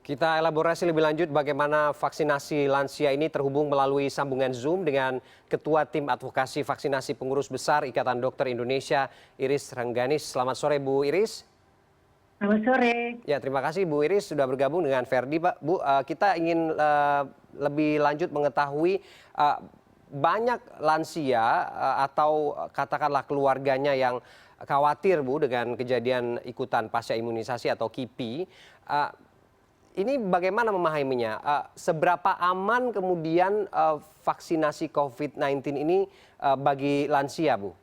Kita elaborasi lebih lanjut bagaimana vaksinasi lansia ini terhubung melalui sambungan Zoom dengan Ketua Tim Advokasi Vaksinasi Pengurus Besar Ikatan Dokter Indonesia, Iris Rengganis. Selamat sore Bu Iris. Selamat sore. Ya, terima kasih Bu Iris sudah bergabung dengan Ferdi. Pak, Bu, kita ingin lebih lanjut mengetahui banyak lansia atau katakanlah keluarganya yang khawatir Bu dengan kejadian ikutan pasca imunisasi atau KIPI. Ini bagaimana memahaminya? Seberapa aman kemudian vaksinasi COVID-19 ini bagi lansia, Bu?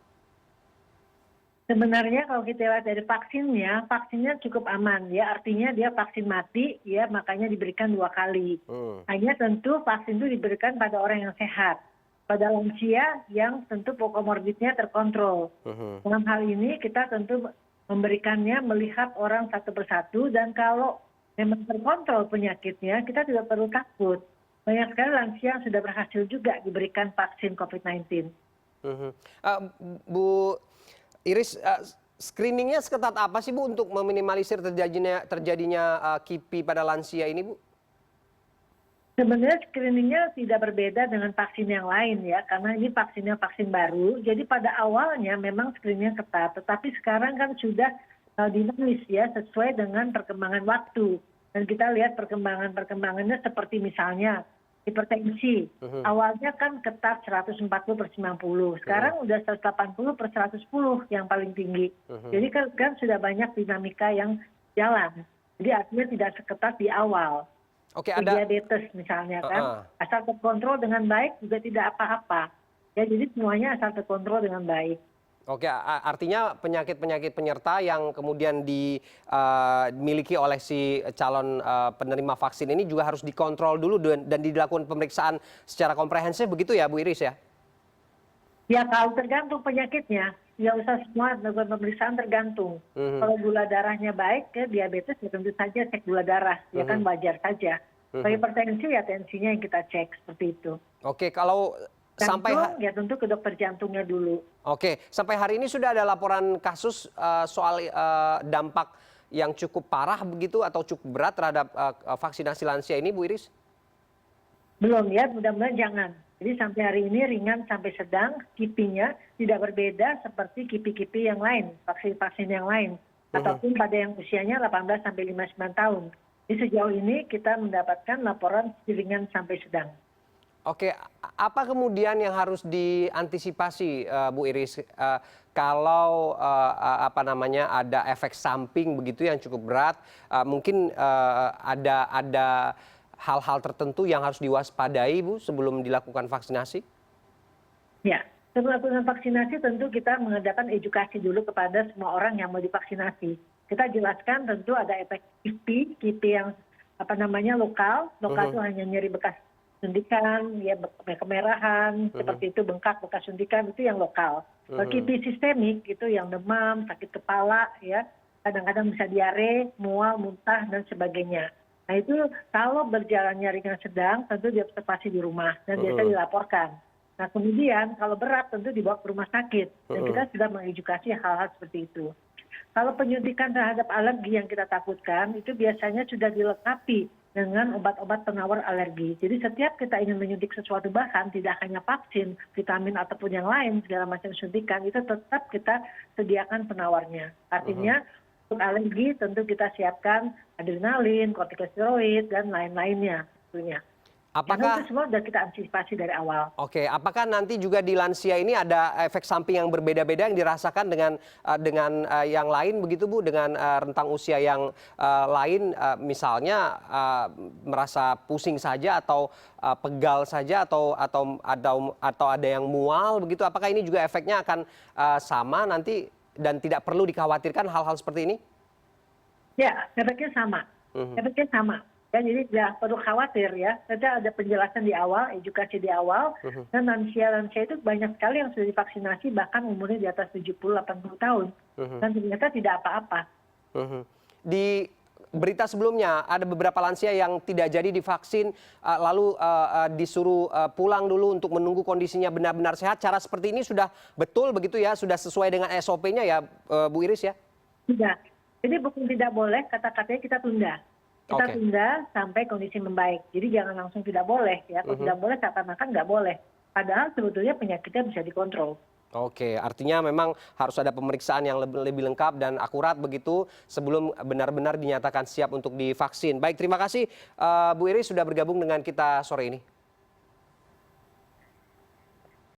Sebenarnya kalau kita lihat dari vaksinnya cukup aman ya. Artinya dia vaksin mati ya, makanya diberikan 2 kali. Hanya tentu vaksin itu diberikan pada orang yang sehat. Pada lansia yang tentu komorbidnya terkontrol. Dalam hal ini kita tentu memberikannya melihat orang satu persatu, dan kalau memang terkontrol penyakitnya, kita tidak perlu takut. Banyak sekali lansia yang sudah berhasil juga diberikan vaksin COVID-19. Bu Iris, screeningnya seketat apa sih Bu untuk meminimalisir terjadinya KIPI pada lansia ini, Bu? Sebenarnya screeningnya tidak berbeda dengan vaksin yang lain ya, karena ini vaksin baru. Jadi pada awalnya memang screeningnya ketat, tetapi sekarang kan sudah dinamis ya, sesuai dengan perkembangan waktu. Dan kita lihat perkembangannya seperti misalnya hipertensi. Awalnya kan ketat 140/90. Sekarang udah 180/110 yang paling tinggi. Jadi kan sudah banyak dinamika yang jalan. Jadi artinya tidak seketat di awal. Oke, diabetes misalnya kan. Asal terkontrol dengan baik juga tidak apa-apa. Ya, jadi semuanya asal terkontrol dengan baik. Oke, artinya penyakit-penyakit penyerta yang kemudian dimiliki oleh si calon penerima vaksin ini juga harus dikontrol dulu dan dilakukan pemeriksaan secara komprehensif, begitu ya Bu Iris ya? Ya, kalau tergantung penyakitnya. Ya usah semua melakukan pemeriksaan, tergantung. Kalau gula darahnya baik, ya diabetes ya tentu saja cek gula darah. Ya kan wajar saja. Kalau hipertensi ya tensinya yang kita cek, seperti itu. Oke, kalau ya tentu ke dokter jantungnya dulu. Oke, sampai hari ini sudah ada laporan kasus soal dampak yang cukup parah begitu atau cukup berat terhadap vaksinasi lansia ini, Bu Iris? Belum ya, mudah-mudahan jangan. Jadi sampai hari ini ringan sampai sedang, KIPI-nya tidak berbeda seperti KIPI-KIPI yang lain, vaksin-vaksin yang lain. Ataupun pada yang usianya 18 sampai 59 tahun. Jadi sejauh ini kita mendapatkan laporan ringan sampai sedang. Oke, apa kemudian yang harus diantisipasi Bu Iris kalau ada efek samping begitu yang cukup berat, mungkin ada hal-hal tertentu yang harus diwaspadai Bu sebelum dilakukan vaksinasi? Ya, sebelum melakukan vaksinasi tentu kita mengadakan edukasi dulu kepada semua orang yang mau divaksinasi. Kita jelaskan tentu ada efek KIPI yang lokal itu hanya nyeri bekas suntikan, ya kemerahan, seperti itu, bengkak bekas suntikan, itu yang lokal. Kalau KIPI sistemik itu yang demam, sakit kepala, ya kadang-kadang bisa diare, mual, muntah dan sebagainya. Nah itu kalau berjalannya ringan sedang, tentu diobservasi di rumah dan biasa dilaporkan. Nah kemudian kalau berat tentu dibawa ke rumah sakit dan kita sudah mengedukasi hal-hal seperti itu. Kalau penyuntikan terhadap alergi yang kita takutkan itu biasanya sudah dilengkapi dengan obat-obat penawar alergi. Jadi setiap kita ingin menyuntik sesuatu bahan, tidak hanya vaksin, vitamin ataupun yang lain, segala macam suntikan, itu tetap kita sediakan penawarnya. Artinya untuk alergi tentu kita siapkan adrenalin, kortikosteroid, dan lain-lainnya tentunya. Karena itu semua sudah kita antisipasi dari awal. Oke, apakah nanti juga di lansia ini ada efek samping yang berbeda-beda yang dirasakan dengan yang lain begitu Bu, dengan rentang usia yang lain, misalnya merasa pusing saja atau pegal saja atau ada yang mual begitu? Apakah ini juga efeknya akan sama nanti dan tidak perlu dikhawatirkan hal-hal seperti ini? Ya, efeknya sama. Efeknya sama. Ya, jadi tidak perlu khawatir ya. Kita ada penjelasan di awal, edukasi di awal, dan lansia-lansia itu banyak sekali yang sudah divaksinasi bahkan umurnya di atas 70-80 tahun. Dan ternyata tidak apa-apa. Di berita sebelumnya ada beberapa lansia yang tidak jadi divaksin lalu disuruh pulang dulu untuk menunggu kondisinya benar-benar sehat. Cara seperti ini sudah betul begitu ya? Sudah sesuai dengan SOP-nya ya Bu Iris ya? Tidak. Jadi bukan tidak boleh, kata-katanya kita tunda. Kita Oke. tunda sampai kondisi membaik. Jadi jangan langsung tidak boleh ya. Kalau tidak boleh seakan-akan nggak boleh. Padahal sebetulnya penyakitnya bisa dikontrol. Oke, artinya memang harus ada pemeriksaan yang lebih lengkap dan akurat begitu sebelum benar-benar dinyatakan siap untuk divaksin. Baik, terima kasih Bu Iris sudah bergabung dengan kita sore ini.